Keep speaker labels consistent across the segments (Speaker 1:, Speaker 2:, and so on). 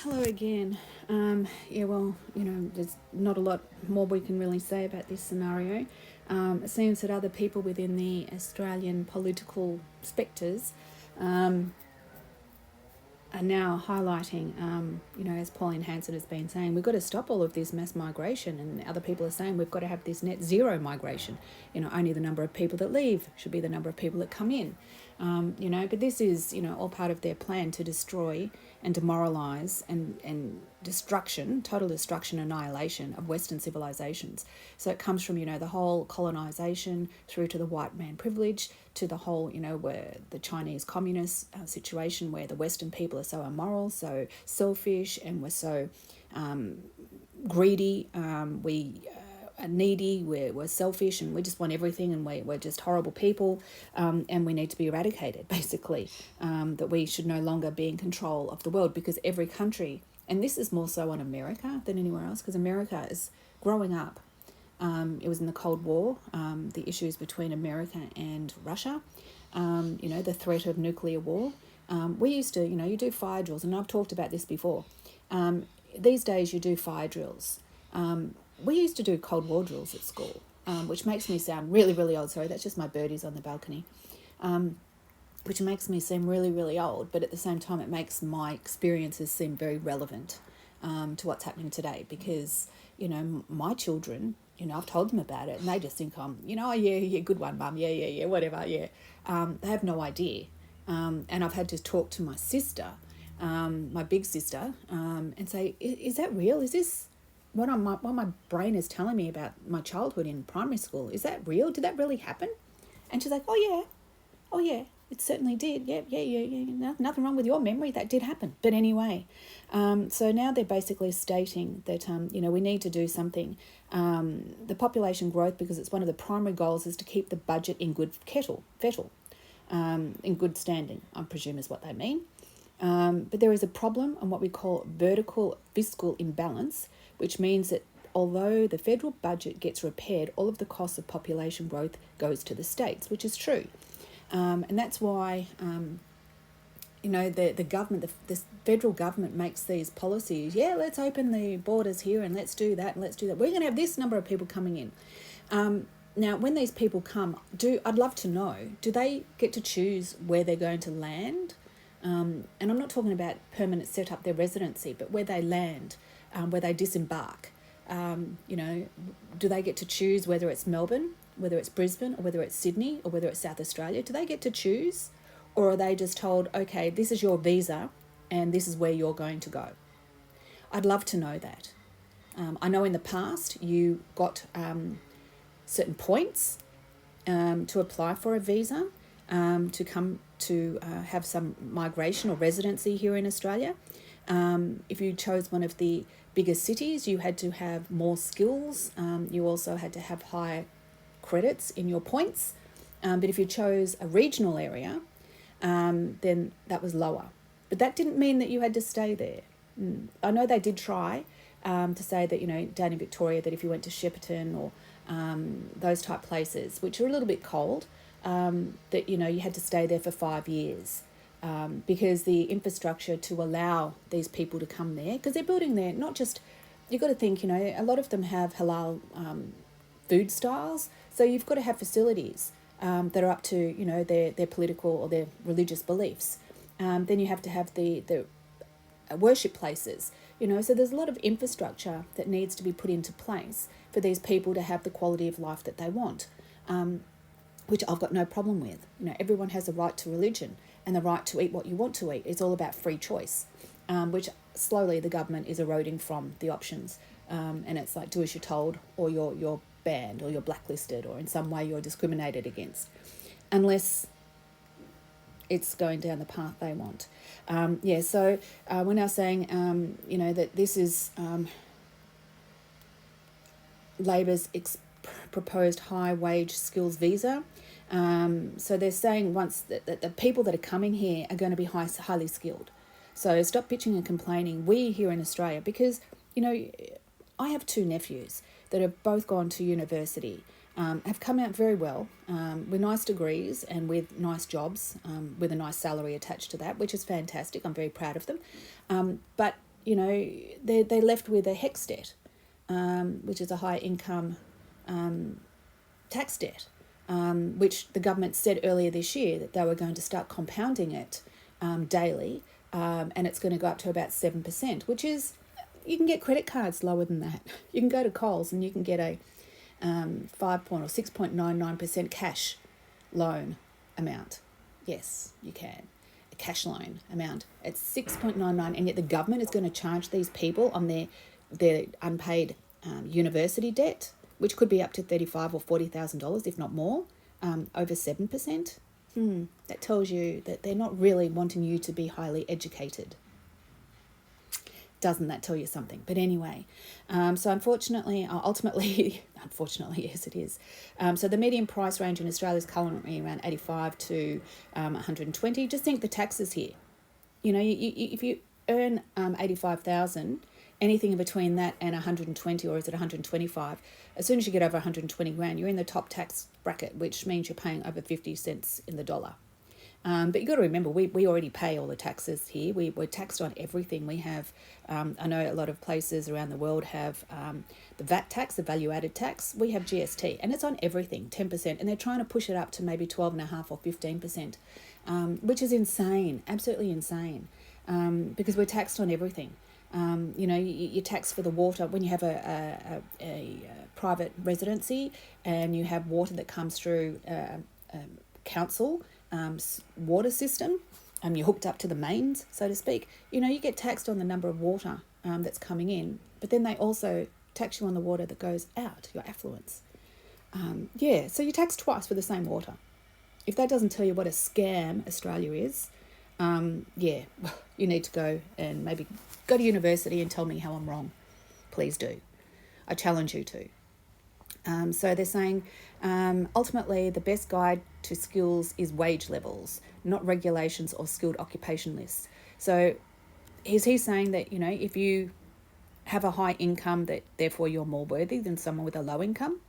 Speaker 1: Hello again. There's not a lot more we can really say about this scenario. It seems that other people within the Australian political spectres are now highlighting, as Pauline Hanson has been saying, we've got to stop all of this mass migration, and other people are saying we've got to have this net zero migration. Only the number of people that leave should be the number of people that come in. But this is, all part of their plan to destroy and demoralise and destruction, total destruction, annihilation of Western civilizations. So it comes from, the whole colonisation through to the white man privilege, to the whole, where the Chinese communist situation where the Western people are so immoral, so selfish, and we're so greedy. We are needy, we're selfish, and we just want everything, and we're just horrible people, and we need to be eradicated, basically, that we should no longer be in control of the world, because every country, and this is more so on America than anywhere else, because America is growing up. It was in the Cold War, the issues between America and Russia, the threat of nuclear war. We used to, you do fire drills, and I've talked about this before. These days you do fire drills. We used to do Cold War drills at school, which makes me sound really, really old. Sorry, that's just my birdies on the balcony. Which makes me seem really, really old, but at the same time it makes my experiences seem very relevant to what's happening today, because, my children, I've told them about it, and they just think I'm, oh, yeah, good one, mum, yeah, whatever, yeah. They have no idea. And I've had to talk to my sister, my big sister, and say, is that real? Is this what my brain is telling me about my childhood in primary school? Is that real? Did that really happen? And she's like, oh yeah, it certainly did. Yeah. Nothing wrong with your memory. That did happen. But anyway, so now they're basically stating that, we need to do something. The population growth, because it's one of the primary goals, is to keep the budget in good fettle, in good standing, I presume is what they mean. But there is a problem on what we call vertical fiscal imbalance, which means that although the federal budget gets repaired, all of the costs of population growth goes to the states, which is true. And that's why, the government, the federal government makes these policies. Yeah, let's open the borders here, and let's do that, and let's do that. We're going to have this number of people coming in. Now, when these people come, I'd love to know, do they get to choose where they're going to land? And I'm not talking about permanent set up their residency, but where they land, where they disembark. Do they get to choose whether it's Melbourne, whether it's Brisbane, or whether it's Sydney, or whether it's South Australia? Do they get to choose? Or are they just told, okay, this is your visa and this is where you're going to go? I'd love to know that. I know in the past you got certain points to apply for a visa, to come to have some migration or residency here in Australia. If you chose one of the bigger cities, you had to have more skills. You also had to have higher credits in your points. But if you chose a regional area, then that was lower. But that didn't mean that you had to stay there. I know they did try to say that, down in Victoria, that if you went to Shepparton or those type places, which are a little bit cold, that, you had to stay there for 5 years. Because the infrastructure to allow these people to come there, because they're building there, not just, you've got to think, a lot of them have halal food styles, so you've got to have facilities that are up to, their political or their religious beliefs. Then you have to have the worship places, so there's a lot of infrastructure that needs to be put into place for these people to have the quality of life that they want, which I've got no problem with. Everyone has a right to religion and the right to eat what you want to eat. It's all about free choice, which slowly the government is eroding from the options. And it's like, do as you're told, or you're banned, or you're blacklisted, or in some way you're discriminated against, unless it's going down the path they want. So we're now saying, that this is Labor's proposed high wage skills visa. So they're saying once that the people that are coming here are going to be highly skilled. So stop bitching and complaining. We here in Australia, because, I have 2 nephews that have both gone to university, have come out very well, with nice degrees and with nice jobs, with a nice salary attached to that, which is fantastic. I'm very proud of them. But you know, they're left with a HECS debt, which is a high income tax debt, which the government said earlier this year that they were going to start compounding it daily, and it's going to go up to about 7%, which is, you can get credit cards lower than that. You can go to Coles and you can get a 6.99% cash loan amount. Yes, you can. A cash loan amount. It's 6.99, and yet the government is going to charge these people on their unpaid university debt, which could be up to $35,000 or $40,000, if not more, over 7%. That tells you that they're not really wanting you to be highly educated. Doesn't that tell you something? But anyway, so ultimately, yes, it is. So the median price range in Australia is currently around 85 to 120. Just think the taxes here. You know, if you earn 85,000, anything in between that and 120, or is it 125? As soon as you get over 120 grand, you're in the top tax bracket, which means you're paying over 50 cents in the dollar. But you've got to remember, we already pay all the taxes here. We're taxed on everything. We have, I know a lot of places around the world have the VAT tax, the value-added tax. We have GST, and it's on everything, 10%. And they're trying to push it up to maybe 12.5% or 15%, which is insane, absolutely insane, because we're taxed on everything. You know, you're taxed for the water when you have a private residency and you have water that comes through council water system, you're hooked up to the mains, so to speak. You know, you get taxed on the number of water that's coming in, but then they also tax you on the water that goes out, your affluents. So you're taxed twice for the same water. If that doesn't tell you what a scam Australia is, you need to go and maybe go to university and tell me how I'm wrong. Please do. I challenge you to. So they're saying, ultimately, the best guide to skills is wage levels, not regulations or skilled occupation lists. So he's saying that, you know, if you have a high income, that therefore you're more worthy than someone with a low income.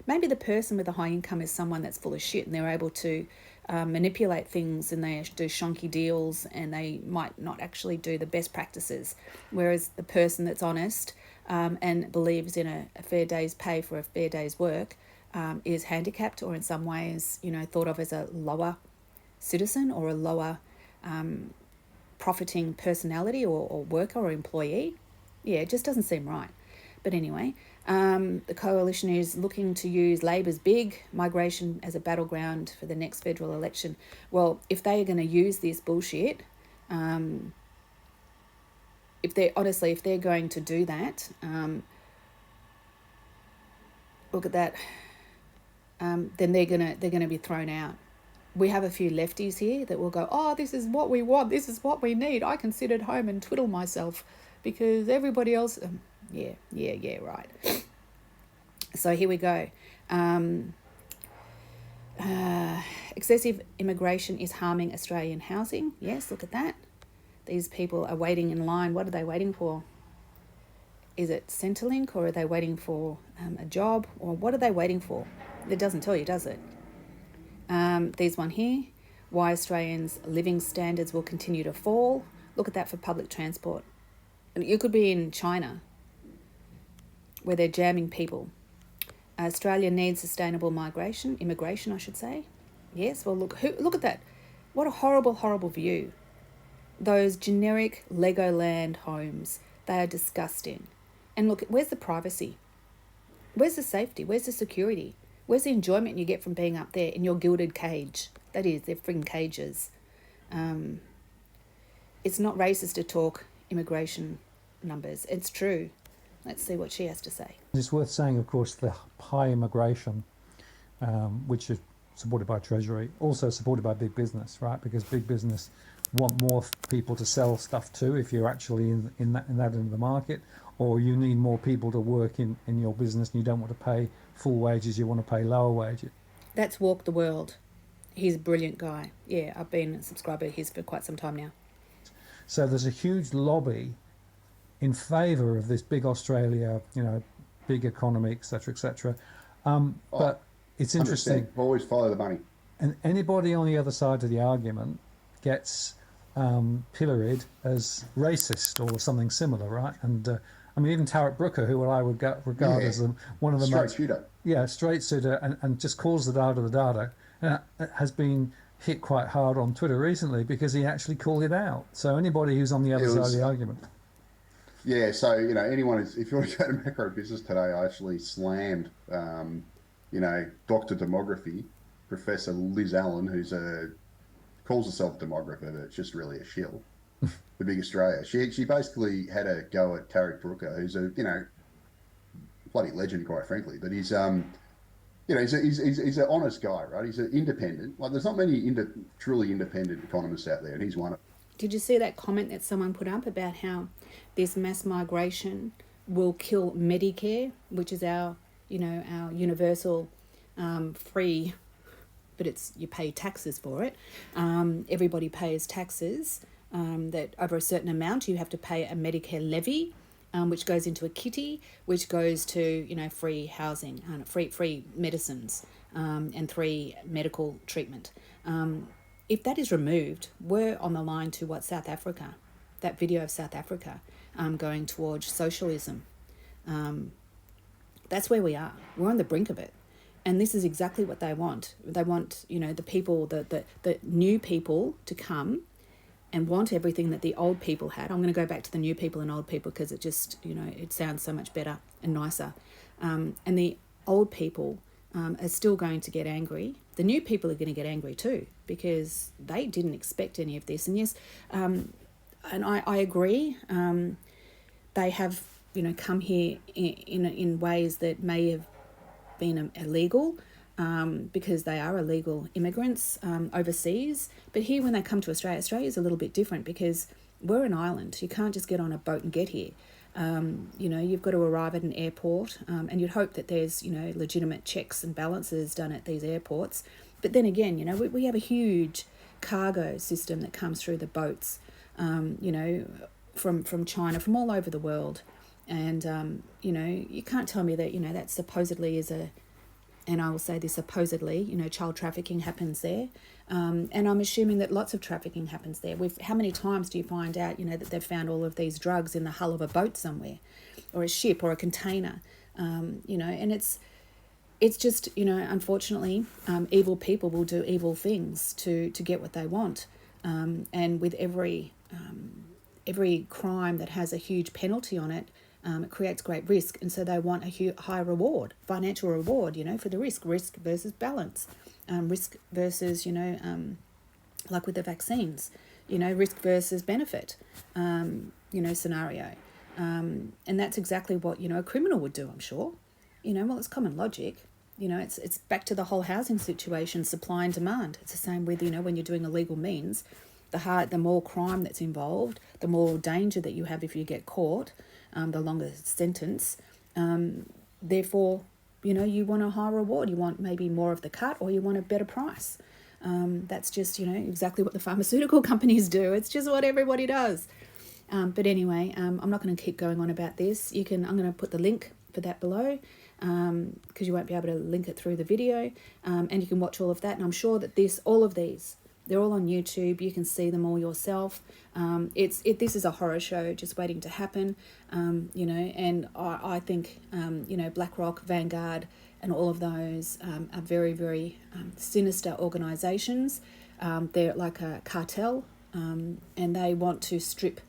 Speaker 1: Maybe the person with a high income is someone that's full of shit and they're able to manipulate things, and they do shonky deals, and they might not actually do the best practices. Whereas the person that's honest and believes in a fair day's pay for a fair day's work is handicapped, or in some ways, you know, thought of as a lower citizen or a lower profiting personality or worker or employee. Yeah, it just doesn't seem right. But anyway, the coalition is looking to use Labor's big migration as a battleground for the next federal election. Well, if they are going to use this bullshit, if they're going to do that, look at that. Then they're gonna be thrown out. We have a few lefties here that will go, oh, this is what we want, this is what we need. I can sit at home and twiddle myself because everybody else. Right. So here we go. Excessive immigration is harming Australian housing. Yes, look at that. These people are waiting in line. What are they waiting for? Is it Centrelink, or are they waiting for a job, or what are they waiting for? It doesn't tell you, does it? There's one here. Why Australians' living standards will continue to fall. Look at that for public transport. You could be in China, where they're jamming people. Australia needs sustainable immigration, I should say. Yes, well, look at that. What a horrible, horrible view. Those generic Legoland homes, they are disgusting. And look, where's the privacy? Where's the safety? Where's the security? Where's the enjoyment you get from being up there in your gilded cage? That is, they're frigging cages. It's not racist to talk immigration numbers. It's true. Let's see what she has to say.
Speaker 2: It's worth saying, of course, the high immigration, which is supported by Treasury, also supported by big business, right? Because big business want more people to sell stuff to if you're actually in that end of the market, or you need more people to work in your business and you don't want to pay full wages, you want to pay lower wages.
Speaker 1: That's Walk the World. He's a brilliant guy. Yeah, I've been a subscriber of his for quite some time now.
Speaker 2: So there's a huge lobby in favour of this big Australia, you know, big economy, etc. But it's interesting.
Speaker 3: Always follow the money.
Speaker 2: And anybody on the other side of the argument gets pilloried as racist or something similar, right? And I mean, even Tarek Brooker, who I would regard
Speaker 3: Yeah,
Speaker 2: as one of the
Speaker 3: straight
Speaker 2: most,
Speaker 3: shooter.
Speaker 2: yeah, straight shooter, and just calls the data, has been hit quite hard on Twitter recently because he actually called it out. So anybody who's on the other
Speaker 3: It
Speaker 2: side of the
Speaker 3: was,
Speaker 2: argument,
Speaker 3: yeah. So anyone is, if you want to go to Macro Business today, I actually slammed, Dr. Demography, Professor Liz Allen, who's calls herself a demographer, but it's just really a shill. The Big Australia. She basically had a go at Tarek Brooker, who's a bloody legend, quite frankly. But he's he's an honest guy, right? He's an independent. Like there's not many truly independent economists out there, and he's one of them.
Speaker 1: Did you see that comment that someone put up about how this mass migration will kill Medicare, which is our universal free, but it's you pay taxes for it. Everybody pays taxes. That over a certain amount you have to pay a Medicare levy, which goes into a kitty, which goes to free housing, free medicines, and free medical treatment. If that is removed, we're on the line to what South Africa, that video of South Africa, going towards socialism. That's where we are. We're on the brink of it. And this is exactly what they want. They want, the people, the new people to come and want everything that the old people had. I'm going to go back to the new people and old people because it just, it sounds so much better and nicer. And the old people are still going to get angry. The new people are going to get angry too because they didn't expect any of this. And yes, and I agree. They have, come here in ways that may have been illegal, because they are illegal immigrants overseas. But here, when they come to Australia, Australia is a little bit different because we're an island. You can't just get on a boat and get here. You've got to arrive at an airport, and you'd hope that there's, legitimate checks and balances done at these airports. But then again, we have a huge cargo system that comes through the boats, from China, from all over the world. And, you can't tell me that, that supposedly is and I will say this supposedly, child trafficking happens there. And I'm assuming that lots of trafficking happens there. How many times do you find out, that they've found all of these drugs in the hull of a boat somewhere or a ship or a container, and it's just, unfortunately, evil people will do evil things to get what they want. And with every crime that has a huge penalty on it, it creates great risk, and so they want a high reward, financial reward, for the risk versus balance, risk versus, like with the vaccines, risk versus benefit, scenario. And that's exactly what, a criminal would do, I'm sure. Well, it's common logic. It's back to the whole housing situation, supply and demand. It's the same with, when you're doing illegal means, the more crime that's involved, the more danger that you have if you get caught, the longer sentence. Therefore, you want a high reward. You want maybe more of the cut, or you want a better price. That's just, exactly what the pharmaceutical companies do. It's just what everybody does. But anyway, I'm not going to keep going on about this. I'm going to put the link for that below, because you won't be able to link it through the video, and you can watch all of that. And I'm sure that all of these, they're all on YouTube. You can see them all yourself. This is a horror show just waiting to happen, and I think, BlackRock, Vanguard, and all of those are very, very sinister organisations. They're like a cartel, and they want to strip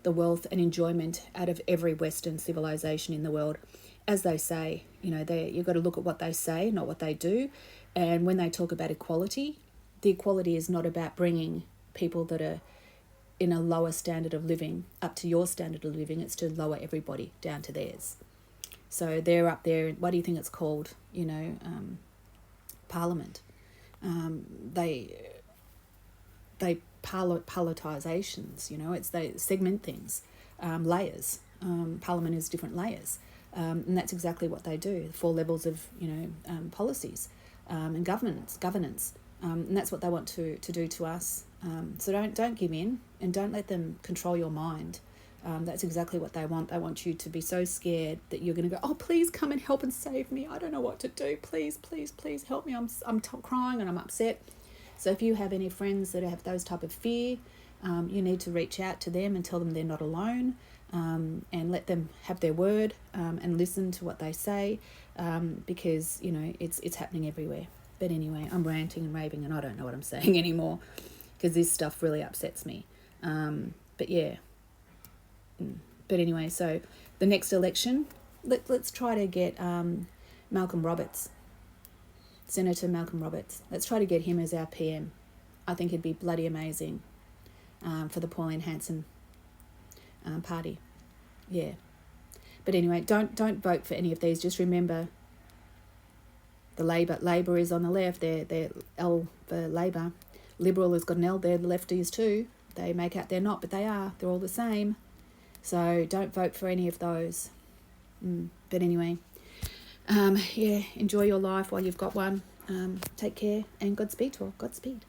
Speaker 1: the wealth and enjoyment out of every Western civilization in the world. As they say, you've got to look at what they say, not what they do. And when they talk about equality, the equality is not about bringing people that are in a lower standard of living up to your standard of living. It's to lower everybody down to theirs. So they're up there. What do you think it's called? Parliament. They politisations. They segment things, layers. Parliament is different layers, and that's exactly what they do. 4 levels of policies, and governance. And that's what they want to do to us. So don't give in, and don't let them control your mind. That's exactly what they want. They want you to be so scared that you're going to go, oh, please come and help and save me. I don't know what to do. Please, please, please help me. I'm crying and I'm upset. So if you have any friends that have those type of fear, You need to reach out to them and tell them they're not alone, and let them have their word, and listen to what they say, because, you know, it's happening everywhere. But anyway, I'm ranting and raving and I don't know what I'm saying anymore, because this stuff really upsets me. But yeah. But anyway, so the next election, let's try to get Malcolm Roberts, Senator Malcolm Roberts. Let's try to get him as our PM. I think it'd be bloody amazing, for the Pauline Hanson party. Yeah. But anyway, don't vote for any of these. Just remember, the Labor is on the left. They're L for Labor. Liberal has got an L there. The lefties too. They make out they're not, but they are. They're all the same. So don't vote for any of those. But anyway, yeah, enjoy your life while you've got one. Take care and Godspeed, Godspeed.